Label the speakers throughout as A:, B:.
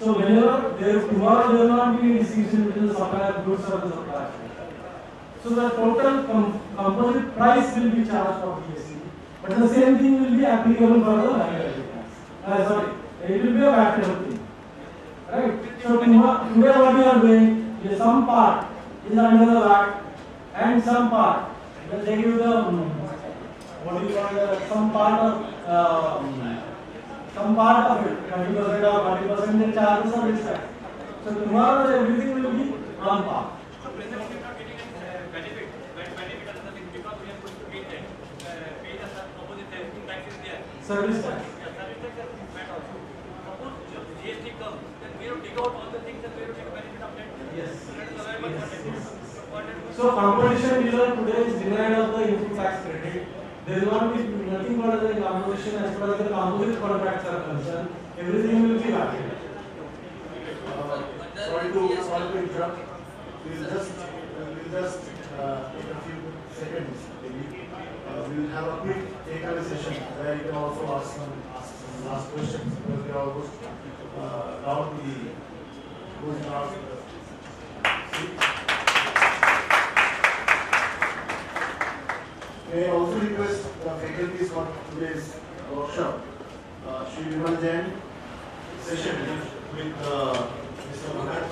A: So whenever tomorrow there will not be any distinction between the supplier of goods or the supplier. So the total composite price will be charged for GST, but the same thing will be applicable for the value-added tax. Sorry, it will be a VAT thing, right? So today what we are doing is some part is under the VAT and some part they give the what do you call it, some part of it, 20% or 40% they charge the service tax. So tomorrow everything will be one part.
B: So presently we are not getting benefit as nothing because we are going to pay the opposite tax is there.
A: Service tax.
B: Yeah, service tax and VAT also. Suppose GST comes, then we have to take out all the things and we have to take a benefit of that.
A: Yes.
B: So that is available for that.
A: So competition dealer today is denied of the input tax credit. There will not be nothing but the competition as far as the composite contracts are concerned. Everything will be valid.
C: Sorry to interrupt. We'll just take a few seconds. We will have a quick take-away session where you can also ask some last questions because we are almost down to the closing hours. May I also request the faculties for today's workshop, Shri Vimal Jain session with Mr. Bhagat,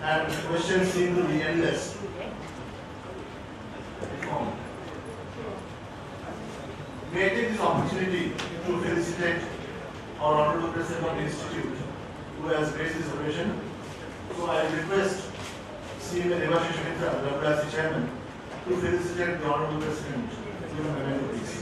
C: and questions seem to be endless. May I take this opportunity to felicitate our Honorable President of the Institute who has graced this occasion. So I request CMA Devashish Mitra, the WRC Chairman, to felicitate the Honorable President. Give him a memento, please.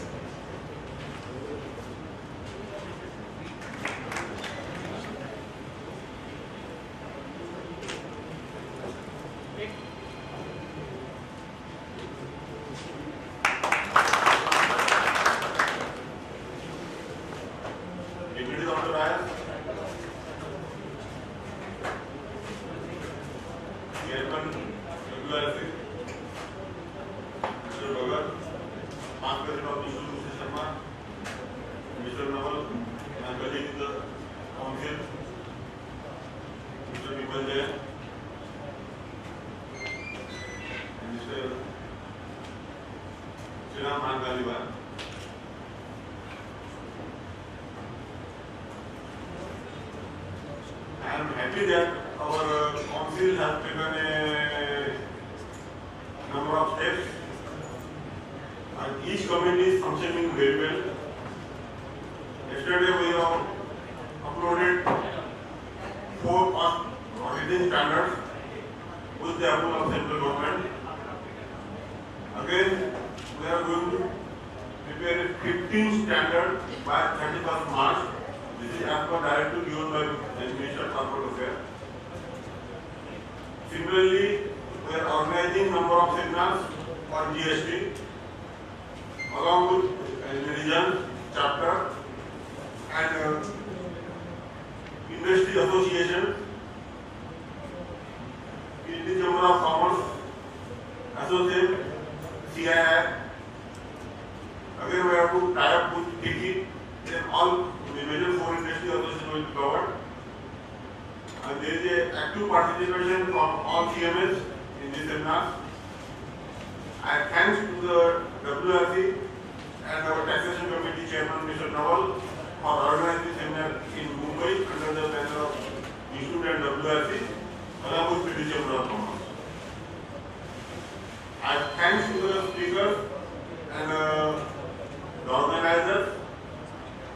D: I am happy that our council has taken a number of steps and each committee is functioning very well. Yesterday we have uploaded 4 auditing standards with the approval of central government. Again, we are going to prepare a 15 standard by 31st March. This is as per directive given by the Minister of Corporate Affairs. Similarly, we are organizing number of seminars on GST along with religion chapter and industry association, Indian Chamber of Commerce, Associate, CII. Again, we have to tie up with KIKI, then all the major 4 industry associations will be covered. And there is an active participation from all CMS in this seminar. And thanks to the WRC and our taxation committee chairman Mr. Nawal for organizing this seminar in Mumbai under the banner of Institute and WRC along with the Chamber of Commerce. I thanks to the speakers and the organizers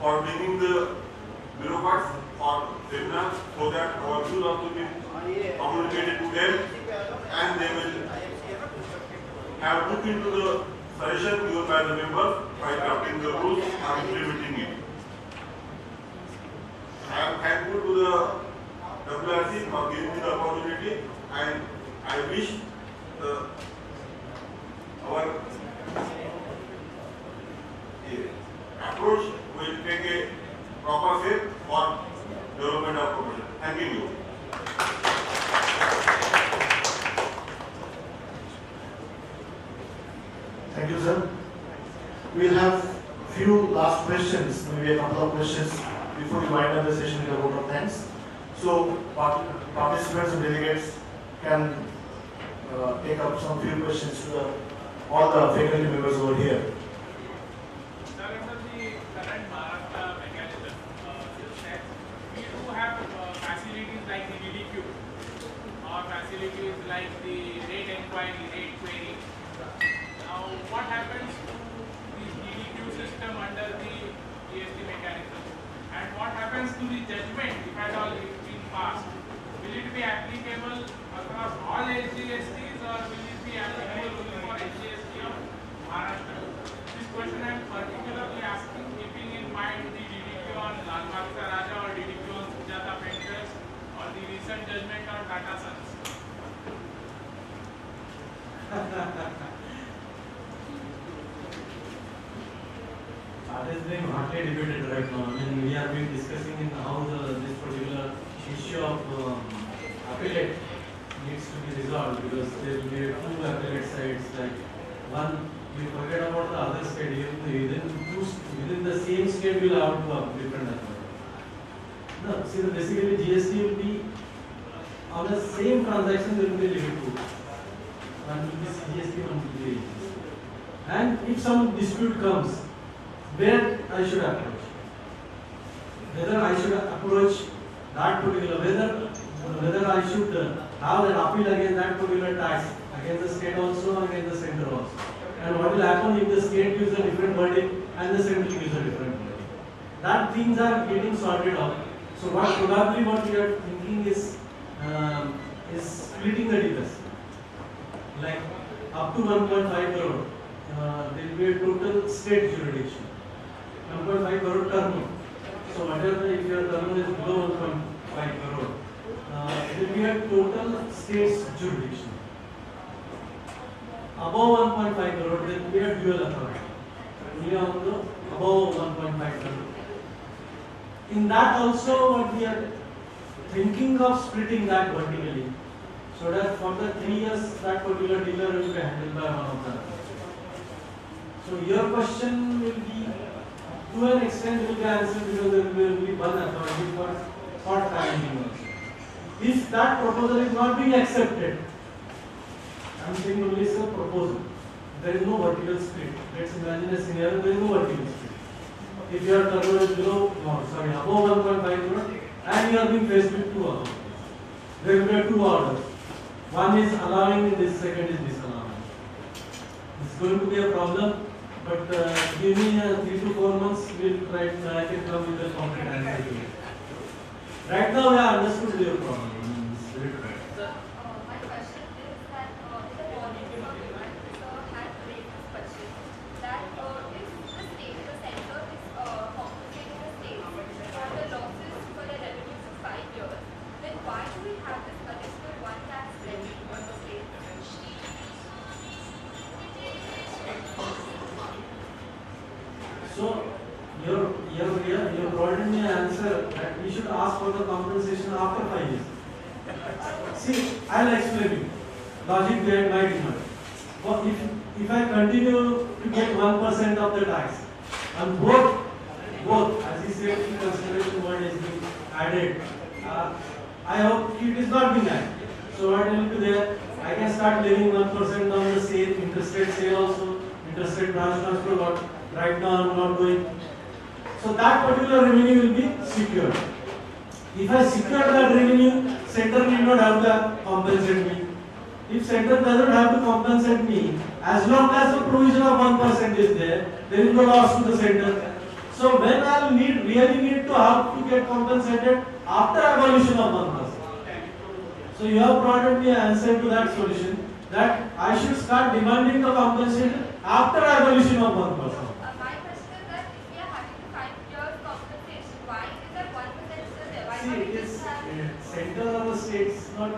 D: for bringing the bureaucrats for seminar so that our views also be communicated to them and they will have looked into the suggestion given by the members by drafting the rules and implementing it. I am thankful to the WRC for giving me the opportunity and I wish our approach will take a proper shape for development of profession. Thank you.
C: Thank you, sir. We'll have few last questions, maybe a couple of questions before we wind up the session with a vote of thanks. So participants and delegates can take up some few questions to all the faculty members over here.
B: Sir, under the current Maharashtra mechanism, you said we do have facilities like the DDQ or facilities like the rate inquiry, rate query. Now, what happens to the DDQ system under the GST mechanism? And what happens to the judgment if at all it's been passed? Will it be applicable across all SGSTs or will it be applicable only for SGST of Maharashtra? This question I am particularly asking, keeping in mind the DDQ on Lal Bagh Raja or DDQ on Sujata Painters or the recent judgment on Tata Sons.
A: That is being hotly debated right now. I mean, we have been discussing in how this particular issue of appellate needs to be resolved, because there will be two appellate sides. Like one, you forget about the other state. Within the same state, you will have to have different authority. No, see, basically GST will be on the same transaction. There will be limit to one will be CGST, one will be AGST. And if some dispute comes, where I should approach? Whether I should approach that particular, whether I should have an appeal against that particular tax, against the state also, against the center also. And what will happen if the state gives a different verdict and the central gives a different verdict? That things are getting sorted out. So probably what we are thinking is splitting the difference. Like up to 1.5 crore, there will be a total state jurisdiction. 1.5 crore turnover. So whatever, if your turnover is below 1.5 crore, it will be a total state's jurisdiction. Above 1.5 crore, there will be a dual authority. Only on the above 1.5 crore. In that also, what we are thinking of splitting that vertically, so that for the 3 years that particular dealer will be handled by one of them. So your question will be, to an extent, will be answered because there will be one authority for short timing also. If that proposal is not being accepted, I am saying only it's a proposal. There is no vertical split. Let's imagine a scenario, there is no vertical split. If your turnover is above 1.5 crore and you are being faced with two orders, there will be two orders. One is allowing, this second is disallowing. It's going to be a problem, but give me 3 to 4 months, we'll try to I can come with a concrete answer to it. Right now, we have understood your problem.
E: My question is that the warning from the sir had raised this question that if the state, the center is compensating the state for the losses for the revenues of 5 years, then why do we have this additional one tax levy on the state?
A: So, you provided me an answer that we should ask for the compensation after 5 years. See, I'll explain you logic behind my demand. Well, if I continue to get 1% of the tax, and both, as you said, in consideration word has been added, I hope it is not being added. So what will be there? I can start levying 1% on the sale, interstate sale also, interstate branch transfer, what right now I am not doing. So that particular revenue will be secured. If I secure that revenue, center need not have to compensate me. If center doesn't have to compensate me, as long as the provision of 1% is there is no loss to the center. So when I will really need to have to get compensated after abolition of 1%. So you have provided me an answer to that solution that I should start demanding the compensation after abolition of 1%.
E: My question is that if we are having 5 years compensation, why is that 1% still there? Why
A: See,
E: can't
A: it
E: we
A: is
E: just have
A: center of the states, not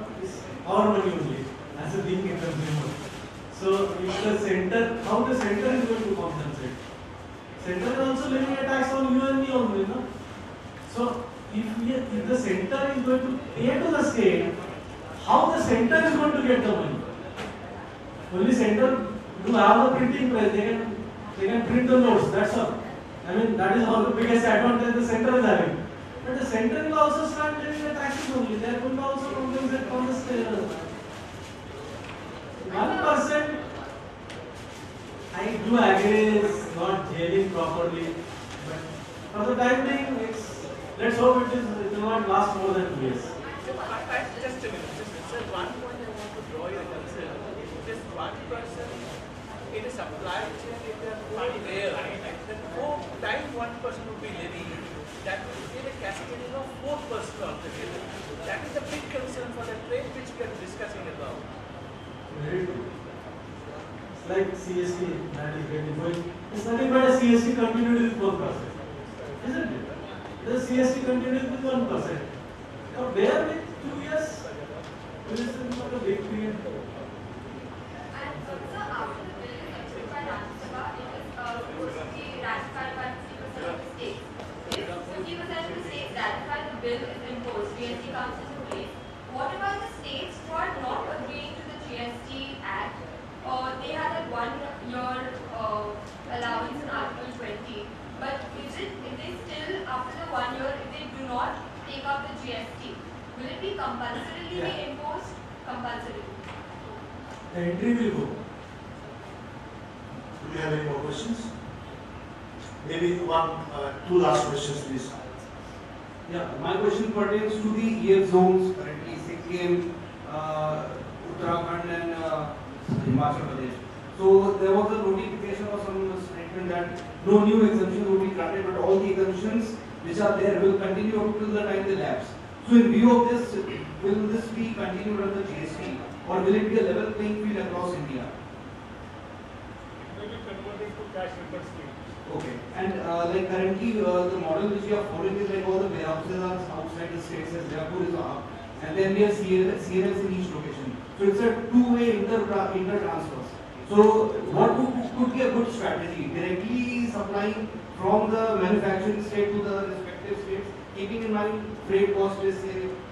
A: our money only as a being a consumer. So if the center, how the center is going to compensate? Center is also levying a tax on you and me only, no? So if the center is going to pay to the state, how the center is going to get the money? Only center do have the printing press, they can print the notes, that's all. I mean, that is all the biggest advantage the center is having. But the center will also start giving the taxes only. They are going to also compensate from the 1%. I do agree it's not jailing properly, but for the time being, let's hope it will not last more than 2 years.
F: Just a minute. Sir, one point I want to draw your attention. This 1% in a supply chain, if they are money there, then no time 1% would be levied. That will be a cascading of 4% altogether. That is a big concern for the trade which we are discussing about.
A: Very true. It's like CST that is getting going. It's nothing but a CST continued with 4%. Isn't it? The CST continued with 1%. Now, bear with 2 years. This is not a big period.
E: And sir, after the bill is approved by Rajya Sabha, it is supposed to be ratified by 50% of the states. If 50% of the states ratify the bill is imposed, GST comes into place. What about the states who are not agreeing to the GST Act? They had a 1 year allowance in Article 20. But if they still, after the 1 year, if they do not take up the GST, will it be compulsorily be imposed? Compulsory.
A: The entry will go.
C: Do we have any more questions? Maybe two last questions, please.
G: Yeah, my question pertains to the EF zones currently Sikkim, Uttarakhand and Himachal Pradesh. So there was a notification or some statement that no new exemption will be granted, but all the exemptions which are there will continue up till the time they lapse. So in view of this, will this be continued under GST or will it be a level playing field across India?
B: It will be converted to cash refund scheme.
G: Okay. And like currently the model which we are following is like all the warehouses are outside the states as Jaipur is up, and then we have CNFs in each location. So it's a two-way inter-transfers. So what could be a good strategy? Directly supplying from the manufacturing state to the respective states, keeping in mind freight cost is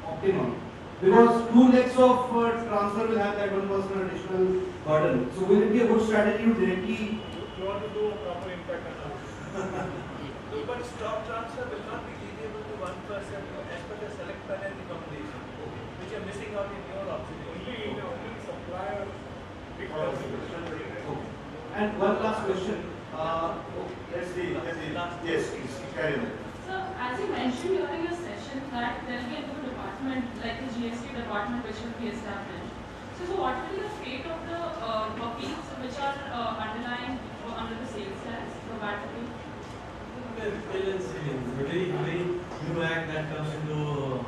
G: optimum. Because 2 legs of transfer will have that 1% additional burden. So will it be a good strategy to directly?
B: You want to do a proper impact analysis.
F: But stock transfer will not be eligible to 1% as per the select panel recommendation, which are missing out in your observation.
B: Only supplier big
G: Okay. And one last question.
C: Yes, please, carry on.
H: So, as you mentioned during your session that there will be a new department like the GST department which will be established. So what will be the fate of the appeals which are underlying under the sales tax, the VAT appeal?
A: Very new act that comes into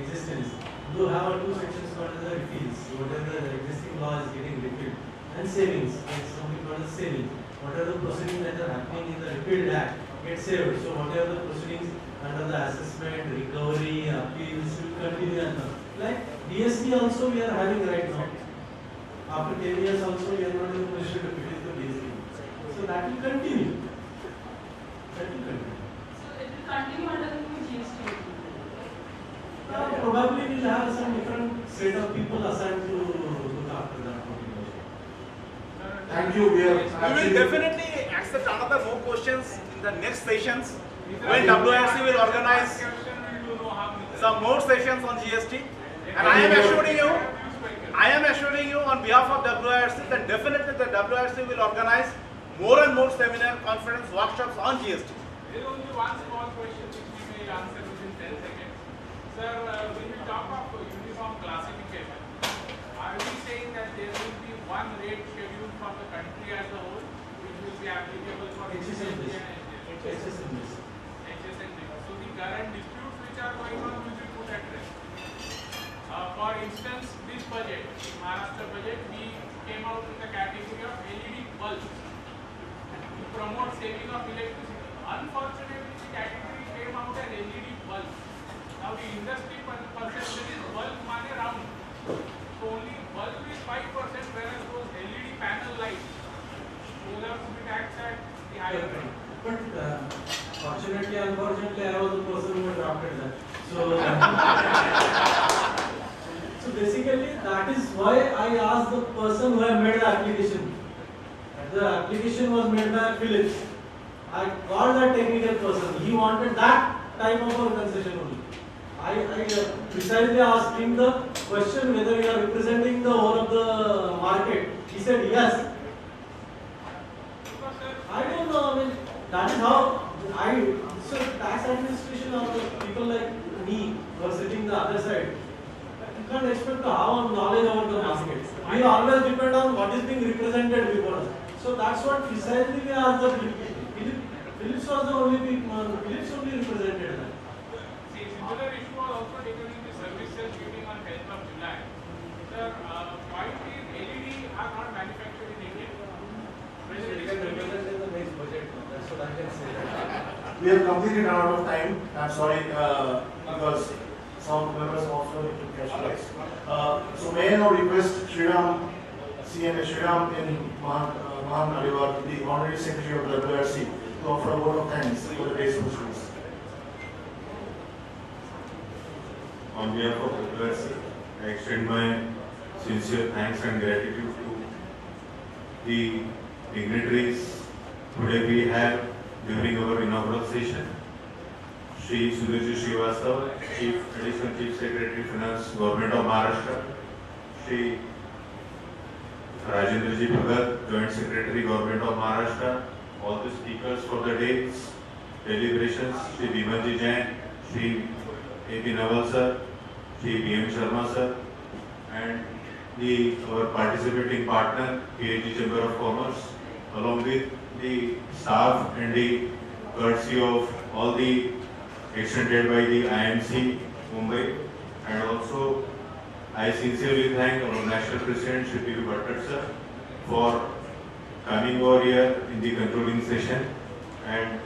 A: existence. You have 2 sections called as the appeals. Whatever the existing law is getting repealed, and savings, like something called as savings. Whatever the proceedings that are happening in the repealed act get saved. So whatever the proceedings under the assessment, recovery, appeals will continue and like DST also we are having right now. After 10 years also we are not in a position to petition the DST. So that will continue. That will continue.
H: So it will continue under the new GST.
A: Probably we'll have some different set of people assigned to look after that.
C: Thank you. We
I: We will definitely accept another more questions in the next sessions when WRC will organize some more sessions on GST. And I am assuring you on behalf of WRC that definitely the WRC will organize more and more seminar, conference, workshops on GST.
B: There is only one small question which we may answer within 10 seconds. Sir, when we talk of uniform classification, are we saying that there will be one rate schedule for the country as a whole, which will be applicable for HSN and HSN? So the current disputes which are going on will be put at rest. For instance, this budget, the Maharashtra budget, we came out with a category of LED bulbs to promote saving of electricity. Unfortunately, the category came out as LED bulbs. Now the industry perception is bulb money round. So only bulb is 5%, whereas those LED panel lights will have to be taxed at the higher rate.
A: But fortunately, unfortunately, I was the person who drafted that. So basically, that is why I asked the person who had made the application. The application was made by Philips. I called that technical person. He wanted that time of our concession only. I precisely asked him the question whether you are representing the whole of the market. He said yes. I don't know. I mean, that is how so tax administration or the people like me who are sitting the other side. You can't expect to have knowledge about the market. We always depend on what is being represented before us. So that's what precisely we asked the Philips was the only people, Philips only represented that.
B: See, similar issue was also taken in the services meeting on 10th of July. Sir, point is LED are not manufactured in India.
A: That's what I can say.
C: We have completely run out of time. I'm sorry because some members also need to catch flights. So may I now request Sriram, CMA Sriram in Mahan Aliwal, the Honorary Secretary of the WRC, to offer a vote of thanks for the day's proceedings.
D: On behalf of WRC, I extend my sincere thanks and gratitude to the dignitaries today we have during our inaugural session. Shri Sudhirji Srivastava, Additional Chief Secretary Finance, Government of Maharashtra. Shri Rajendraji Bhagat, Joint Secretary, Government of Maharashtra. All the speakers for the day's deliberations, Shri Bimanji Jain, Shri A.P. Naval sir, Shri B.M. Sharma sir, and our participating partner, PhD Chamber of Commerce, along with the staff and the courtesy of all the extended by the IMC Mumbai, and also I sincerely thank our National President Shri P.V. Bhattad sir for coming over here in the concluding session, and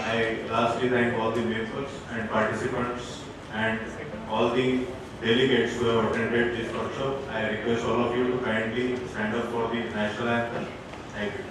D: I lastly thank all the members and participants and all the delegates who have attended this workshop. I request all of you to kindly stand up for the national anthem. Thank you.